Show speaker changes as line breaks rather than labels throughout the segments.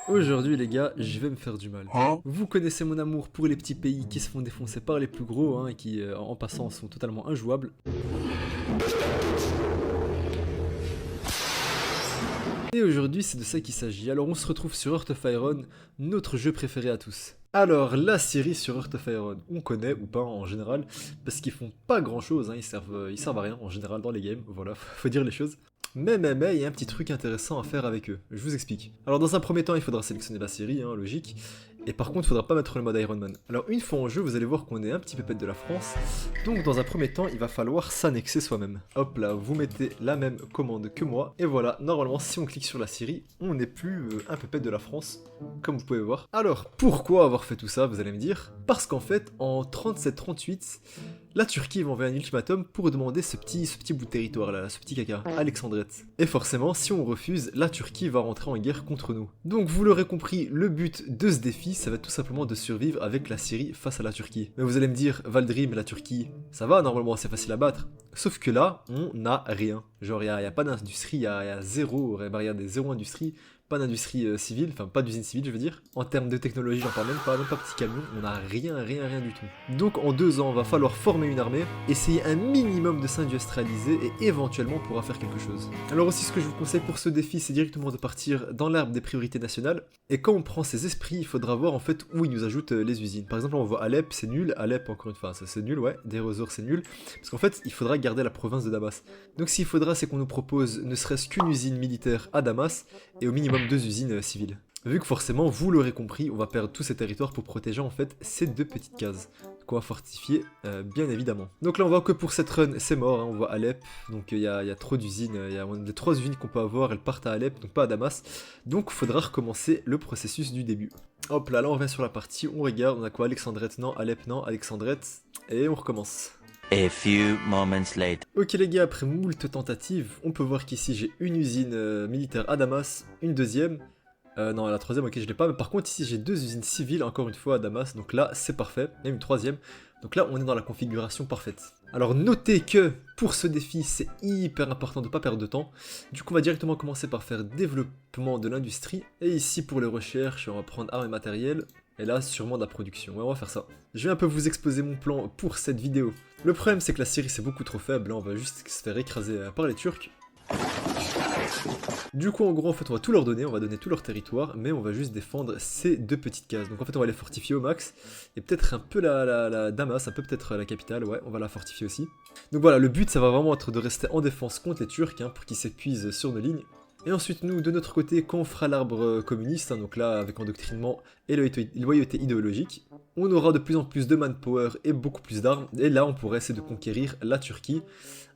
Aujourd'hui les gars, je vais me faire du mal. Vous connaissez mon amour pour les petits pays qui se font défoncer par les plus gros et qui en passant sont totalement injouables. Et aujourd'hui c'est de ça qu'il s'agit. Alors on se retrouve sur Heart of Iron, notre jeu préféré à tous. Alors la série sur Heart of Iron, on connaît ou pas en général, parce qu'ils font pas grand chose, ils servent à rien en général dans les games, voilà, faut dire les choses. Mais, il y a un petit truc intéressant à faire avec eux, je vous explique. Alors dans un premier temps, il faudra sélectionner la série, logique. Et par contre, il faudra pas mettre le mode Iron Man. Alors une fois en jeu, vous allez voir qu'on est un petit peu pète de la France. Donc dans un premier temps, il va falloir s'annexer soi-même. Hop là, vous mettez la même commande que moi. Et voilà, normalement, si on clique sur la série, on n'est plus un peu pète de la France, comme vous pouvez voir. Alors, pourquoi avoir fait tout ça, vous allez me dire? Parce qu'en fait, en 37-38, la Turquie va envoyer un ultimatum pour demander ce petit bout de territoire là, ce petit caca, Alexandrette. Et forcément, si on refuse, la Turquie va rentrer en guerre contre nous. Donc vous l'aurez compris, le but de ce défi, ça va être tout simplement de survivre avec la Syrie face à la Turquie. Mais vous allez me dire, Valdrim et la Turquie, ça va, normalement c'est facile à battre. Sauf que là, on n'a rien. Genre, il n'y a pas d'industrie, il y a zéro, regardez, zéro industrie. Pas d'industrie civile, enfin pas d'usine civile je veux dire. En termes de technologie, j'en parle même pas petit camion, on a rien du tout. Donc en 2 ans, va falloir former une armée, essayer un minimum de s'industrialiser et éventuellement on pourra faire quelque chose. Alors aussi ce que je vous conseille pour ce défi, c'est directement de partir dans l'arbre des priorités nationales. Et quand on prend ces esprits, il faudra voir en fait où ils nous ajoutent les usines. Par exemple, on voit Alep, c'est nul, Alep encore une fois, ça c'est nul, ouais, Deir ez-Zor c'est nul. Parce qu'en fait, il faudra garder la province de Damas. Donc s'il faudra, c'est qu'on nous propose ne serait-ce qu'une usine militaire à Damas et au minimum 2 usines civiles. Vu que forcément, vous l'aurez compris, on va perdre tous ces territoires pour protéger en fait ces 2 petites cases qu'on va fortifier bien évidemment. Donc là on voit que pour cette run c'est mort, on voit Alep, donc il y a trop d'usines, il y a les 3 usines qu'on peut avoir, elles partent à Alep, donc pas à Damas, donc il faudra recommencer le processus du début. Hop là, on revient sur la partie, on regarde, on a quoi, Alexandrette non, Alep non, Alexandrette, et on recommence.
A few moments later.
Ok les gars, après moult tentatives, on peut voir qu'ici j'ai une usine militaire à Damas, une deuxième. Non, la troisième, ok, je l'ai pas. Mais par contre, ici, j'ai 2 usines civiles, encore une fois, à Damas. Donc là, c'est parfait. Même une troisième. Donc là, on est dans la configuration parfaite. Alors, notez que pour ce défi, c'est hyper important de ne pas perdre de temps. Du coup, on va directement commencer par faire développement de l'industrie. Et ici, pour les recherches, on va prendre armes et matériel. Et là, sûrement de la production. Ouais, on va faire ça. Je vais un peu vous exposer mon plan pour cette vidéo. Le problème, c'est que la Syrie, c'est beaucoup trop faible. Là, on va juste se faire écraser par les Turcs. Du coup en gros en fait on va tout leur donner, on va donner tout leur territoire, mais on va juste défendre ces 2 petites cases. Donc en fait on va les fortifier au max, et peut-être un peu la Damas, un peu peut-être la capitale, ouais on va la fortifier aussi. Donc voilà, le but ça va vraiment être de rester en défense contre les Turcs, pour qu'ils s'épuisent sur nos lignes. Et ensuite nous de notre côté quand on fera l'arbre communiste, donc là avec endoctrinement et loyauté idéologique, on aura de plus en plus de manpower et beaucoup plus d'armes, et là on pourrait essayer de conquérir la Turquie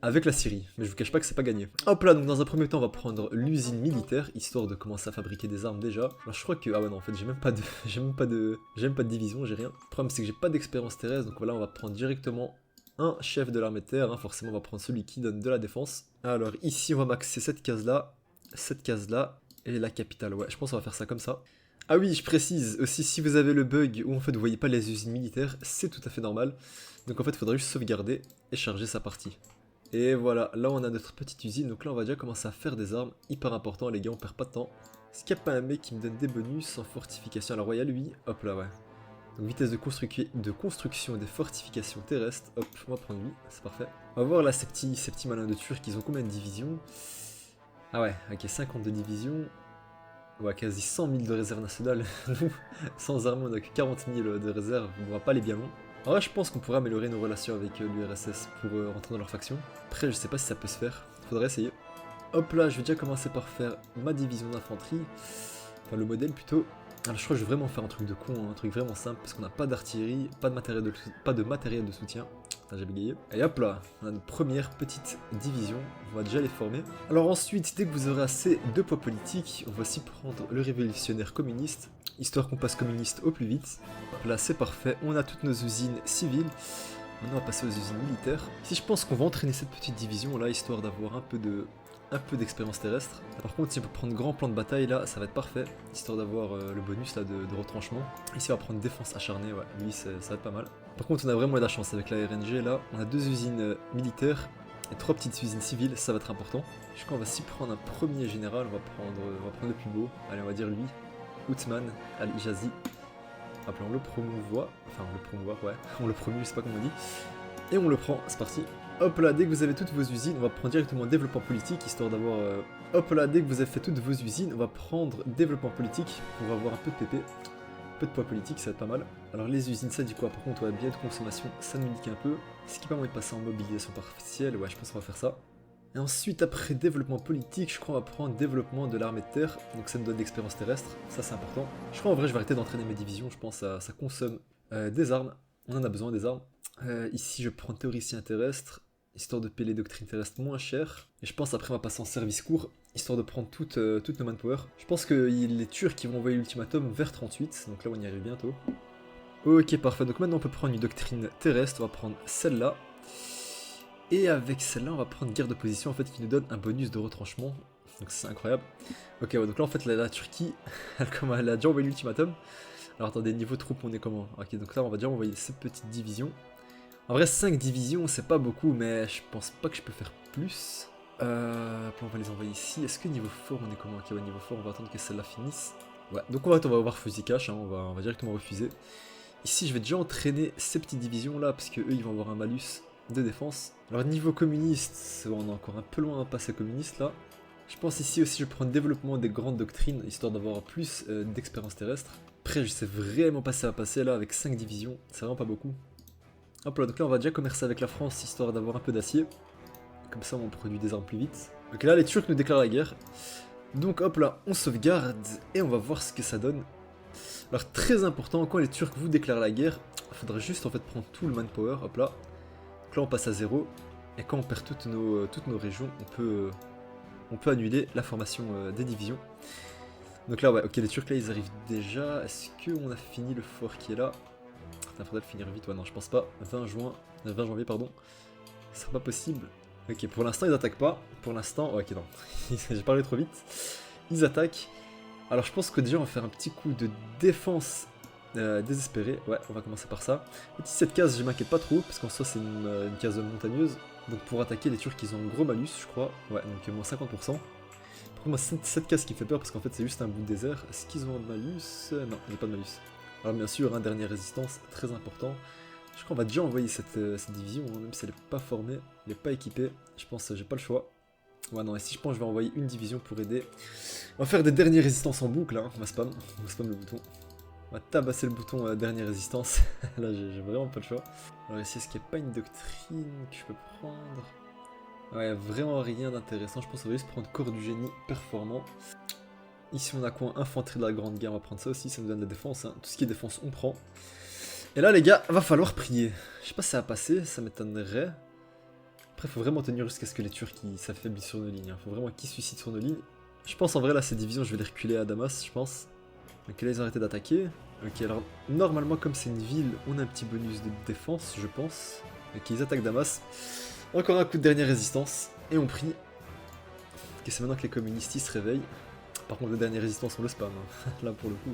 avec la Syrie, mais je vous cache pas que c'est pas gagné. Hop là, donc dans un premier temps, on va prendre l'usine militaire, histoire de commencer à fabriquer des armes déjà. Alors je crois que, ah ouais non, en fait j'ai même pas de division, j'ai rien. Le problème c'est que j'ai pas d'expérience terrestre, donc voilà, on va prendre directement un chef de l'armée de terre, forcément on va prendre celui qui donne de la défense. Alors ici on va maxer cette case là, et la capitale, ouais, je pense qu'on va faire ça comme ça. Ah oui, je précise aussi, si vous avez le bug où en fait vous voyez pas les usines militaires, c'est tout à fait normal. Donc en fait il faudra juste sauvegarder et charger sa partie. Et voilà, là on a notre petite usine, donc là on va déjà commencer à faire des armes, hyper important les gars, on perd pas de temps. Est-ce qu'il n'y a pas un mec qui me donne des bonus en fortification à la royale, lui? Hop là, ouais. Donc vitesse de construction des fortifications terrestres, hop, on va prendre lui, c'est parfait. On va voir là ces petits malins de Turcs, ils ont combien de divisions? Ah ouais, ok, 52 divisions. Ouais, quasi 100 000 de réserve nationale. Nous, sans armée, on a que 40 000 de réserve, on va pas les bien loin. En vrai, je pense qu'on pourrait améliorer nos relations avec l'URSS pour rentrer dans leur faction. Après, je sais pas si ça peut se faire, faudrait essayer. Hop là, je vais déjà commencer par faire ma division d'infanterie. Enfin, le modèle plutôt. Alors, je crois que je vais vraiment faire un truc de con, un truc vraiment simple, parce qu'on n'a pas d'artillerie, pas de matériel de soutien. J'ai bégayé. Et hop là, on a une première petite division, on va déjà les former. Alors ensuite, dès que vous aurez assez de poids politique, on va aussi prendre le révolutionnaire communiste, histoire qu'on passe communiste au plus vite. Hop là, c'est parfait, on a toutes nos usines civiles. Maintenant, on va passer aux usines militaires. Ici, je pense qu'on va entraîner cette petite division là, histoire d'avoir un peu d'expérience terrestre. Par contre, si on peut prendre grand plan de bataille là, ça va être parfait, histoire d'avoir le bonus là de retranchement. Ici, on va prendre défense acharnée, ouais, lui ça va être pas mal. Par contre, on a vraiment de la chance avec la RNG là. On a 2 usines militaires et 3 petites usines civiles, ça va être important. Je crois qu'on va s'y prendre un premier général, on va prendre le plus beau. Allez, on va dire lui. Othman Al-Hijazi. Hop là, on le promouvoit. Enfin, on le promouvoit, ouais. On le promue, je sais pas comment on dit. Et on le prend, c'est parti. Hop là, dès que vous avez toutes vos usines, on va prendre directement développement politique, histoire d'avoir... Hop là, dès que vous avez fait toutes vos usines, on va prendre développement politique, on va avoir un peu de PP, un peu de poids politique, ça va être pas mal. Alors les usines, ça dit quoi? Par contre, ouais, bien de consommation, ça nous indique un peu. Ce qui permet de passer en mobilisation partielle, ouais, je pense qu'on va faire ça. Et ensuite, après développement politique, je crois qu'on va prendre développement de l'armée de terre, donc ça nous donne de l'expérience terrestre, ça c'est important. Je crois en vrai, je vais arrêter d'entraîner mes divisions, je pense que ça consomme des armes, on en a besoin des armes. Ici, je prends théoricien terrestre, histoire de payer les doctrines terrestres moins chères. Et je pense après on va passer en service court, histoire de prendre toutes nos manpower. Je pense que les Turcs qui vont envoyer l'ultimatum vers 38, donc là on y arrive bientôt. Ok, parfait, donc maintenant on peut prendre une doctrine terrestre, on va prendre celle-là. Et avec celle-là on va prendre guerre de position en fait qui nous donne un bonus de retranchement. Donc c'est incroyable. Ok, ouais, donc là en fait la Turquie, elle a déjà envoyé l'ultimatum. Alors attendez, niveau troupes on est comment? Ok, donc là on va déjà envoyer cette petite division. En vrai, 5 divisions, c'est pas beaucoup, mais je pense pas que je peux faire plus. On va les envoyer ici. Est-ce que niveau fort, on est comment? Ok, ouais, niveau fort, on va attendre que celle-là finisse. Ouais, donc on va voir fusil cash, hein, on va directement refuser. Ici, je vais déjà entraîner ces petites divisions-là, parce que eux, ils vont avoir un malus de défense. Alors, niveau communiste, on est encore un peu loin à passer communiste, là. Je pense ici aussi, je vais prendre développement des grandes doctrines, histoire d'avoir plus d'expérience terrestre. Après, je sais vraiment pas si ça va passer, là, avec 5 divisions. C'est vraiment pas beaucoup. Hop là, donc là on va déjà commercer avec la France histoire d'avoir un peu d'acier. Comme ça on produit des armes plus vite. Ok, là les Turcs nous déclarent la guerre. Donc hop là, on sauvegarde et on va voir ce que ça donne. Alors très important, quand les Turcs vous déclarent la guerre, il faudrait juste en fait prendre tout le manpower, hop là. Donc là on passe à 0. Et quand on perd toutes nos régions, on peut annuler la formation des divisions. Donc là ouais, ok, les Turcs là ils arrivent déjà. Est-ce qu'on a fini le fort qui est là? Il faudrait le finir vite, ouais non je pense pas. 20 janvier pardon. Ce sera pas possible. Ok, pour l'instant ils attaquent pas. Pour l'instant, ok non, j'ai parlé trop vite. Ils attaquent. Alors je pense que déjà on va faire un petit coup de défense désespérée. Ouais, on va commencer par ça. Petit cette case, je m'inquiète pas trop, parce qu'en soi c'est une case montagneuse. Donc pour attaquer les Turcs ils ont un gros malus je crois. Ouais, donc moins 50%. Par contre moi c'est cette case qui fait peur parce qu'en fait c'est juste un bout de désert. Est-ce qu'ils ont un malus? Non, il n'y a pas de malus. Alors bien sûr, un dernier résistance, très important. Je crois qu'on va déjà envoyer cette division, hein, même si elle n'est pas formée, elle n'est pas équipée. Je pense que j'ai pas le choix. Ouais non, et si je pense que je vais envoyer une division pour aider. On va faire des dernières résistances en boucle, hein. On va spam le bouton. On va tabasser le bouton dernière résistance. Là j'ai vraiment pas le choix. Alors ici, est-ce qu'il n'y a pas une doctrine que je peux prendre? Ouais, vraiment rien d'intéressant. Je pense qu'on va juste prendre corps du génie performant. Ici on a quoi? Infanterie de la grande guerre, on va prendre ça aussi, ça nous donne la défense, hein. Tout ce qui est défense on prend. Et là les gars, va falloir prier. Je sais pas si ça va passer, ça m'étonnerait. Après faut vraiment tenir jusqu'à ce que les Turcs s'affaiblissent sur nos lignes, hein. Faut vraiment qu'ils suscitent sur nos lignes. Je pense en vrai là ces divisions je vais les reculer à Damas je pense. Ok là ils ont arrêté d'attaquer. Ok alors normalement comme c'est une ville on a un petit bonus de défense je pense. Ok ils attaquent Damas. Encore un coup de dernière résistance et on prie. Ok c'est maintenant que les communistes ils se réveillent. Par contre, la dernière résistance, on le spam. Hein. Là, pour le coup.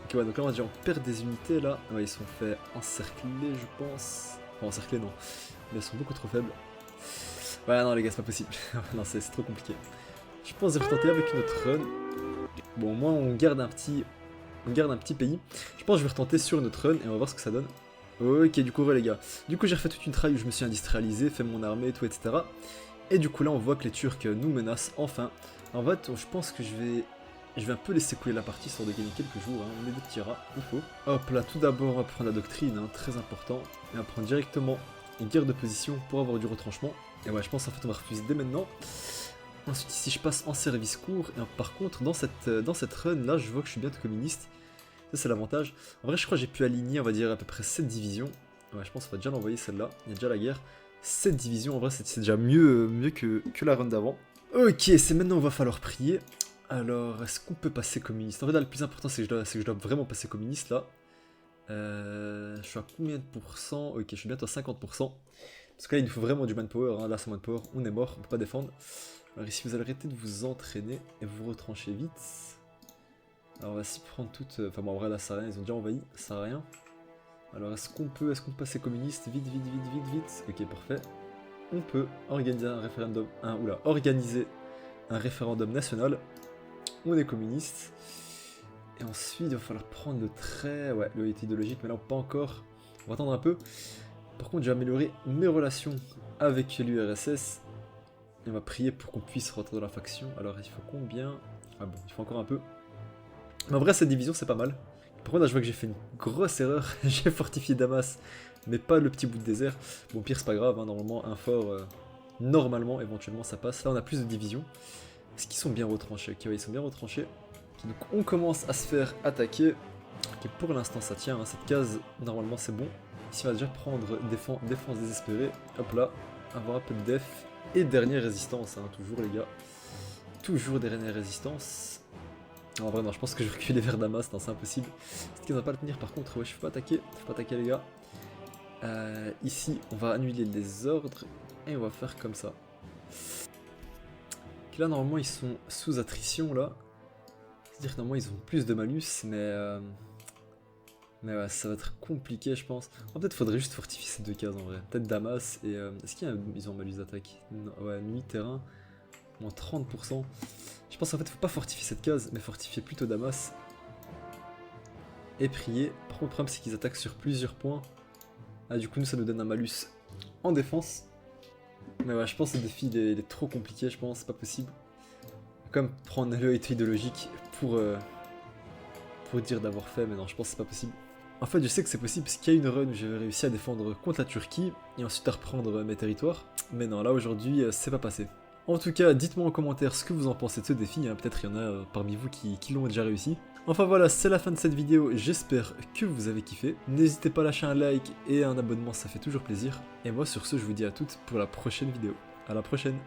Ok, ouais, donc là, on a dit on perd des unités là. Ouais, ils sont fait encercler, je pense. Enfin, encercler, non. Mais ils sont beaucoup trop faibles. Ouais, non, les gars, c'est pas possible. Non, c'est trop compliqué. Je pense que je vais retenter avec notre run. Bon, au moins, on garde un petit pays. Je pense que je vais retenter sur notre run et on va voir ce que ça donne. Ok, du coup, ouais, les gars. Du coup, j'ai refait toute une trail où je me suis industrialisé, fait mon armée, tout, etc. Et du coup, là, on voit que les Turcs nous menacent enfin. En fait, je pense que je vais un peu laisser couler la partie histoire de gagner quelques jours, hein. On est des petits rats, il faut. Hop là, tout d'abord, on va prendre la doctrine, hein, très important. Et on va prendre directement une guerre de position pour avoir du retranchement. Et ouais, je pense en fait on va refuser dès maintenant. Ensuite, ici, je passe en service court. Et par contre, dans cette run là, je vois que je suis bientôt communiste. Ça, c'est l'avantage. En vrai, je crois que j'ai pu aligner, on va dire, à peu près 7 divisions. Ouais, je pense qu'on va déjà l'envoyer celle-là. Il y a déjà la guerre. 7 divisions, en vrai, c'est déjà mieux que la run d'avant. Ok, c'est maintenant où il va falloir prier. Alors, est-ce qu'on peut passer communiste? En fait, là, le plus important, c'est que je dois vraiment passer communiste, là. Je suis à combien de pourcents? Ok, je suis bientôt à 50%. Parce que là, il nous faut vraiment du manpower, hein. Là, sans manpower, on est mort, on peut pas défendre. Alors ici, vous allez arrêter de vous entraîner et vous retrancher vite. Alors, on va s'y prendre toute... Enfin, bon, en vrai, là, ça sert à rien, ils ont déjà envahi, ça sert à rien. Alors, est-ce qu'on peut passer communiste? Vite. Ok, parfait. On peut organiser un référendum... organiser un référendum national. On est communiste. Et ensuite, il va falloir prendre le trait. Ouais, le hit idéologique, mais là, pas encore. On va attendre un peu. Par contre, je vais améliorer mes relations avec l'URSS. Et on va prier pour qu'on puisse rentrer dans la faction. Alors, il faut combien? Ah bon, il faut encore un peu. Mais en vrai, cette division, c'est pas mal. Par contre, là, je vois que j'ai fait une grosse erreur. J'ai fortifié Damas, mais pas le petit bout de désert. Bon, pire, c'est pas grave. Hein. Normalement, un fort, normalement, éventuellement, ça passe. Là, on a plus de divisions. Est-ce qu'ils sont bien retranchés? Ok, ouais, ils sont bien retranchés. Donc, on commence à se faire attaquer. Ok, pour l'instant, ça tient. Hein. Cette case, normalement, c'est bon. Ici, on va déjà prendre défense désespérée. Hop là, avoir un peu de def. Et dernière résistance, hein, toujours, les gars. Toujours dernière résistance. En vrai, non, je pense que je vais reculer vers Damas, non, c'est impossible. Cette case va pas le tenir, par contre, ouais, je peux pas attaquer. Faut pas attaquer, les gars. Ici, on va annuler les ordres. Et on va faire comme ça. Donc là, normalement, ils sont sous attrition, là. C'est-à-dire que normalement, ils ont plus de malus, mais ouais, ça va être compliqué, je pense. Peut-être faudrait juste fortifier ces deux cases, en vrai. Peut-être Damas et... Est-ce qu'ils ont un malus d'attaque? Ouais, nuit, terrain. Moins 30%. Je pense en fait, faut pas fortifier cette case, mais fortifier plutôt Damas. Et prier. Par contre, le problème, c'est qu'ils attaquent sur plusieurs points. Ah, du coup, nous, ça nous donne un malus en défense. Mais ouais, je pense que ce défi, il est trop compliqué, je pense. C'est pas possible. Comme prendre le hit idéologique pour dire d'avoir fait, mais non, je pense que c'est pas possible. En fait, je sais que c'est possible parce qu'il y a une run où j'avais réussi à défendre contre la Turquie et ensuite à reprendre mes territoires. Mais non, là aujourd'hui, c'est pas passé. En tout cas, dites-moi en commentaire ce que vous en pensez de ce défi, hein. Peut-être il y en a parmi vous qui l'ont déjà réussi. Enfin voilà, c'est la fin de cette vidéo, j'espère que vous avez kiffé. N'hésitez pas à lâcher un like et un abonnement, ça fait toujours plaisir. Et moi sur ce, je vous dis à toutes pour la prochaine vidéo. À la prochaine!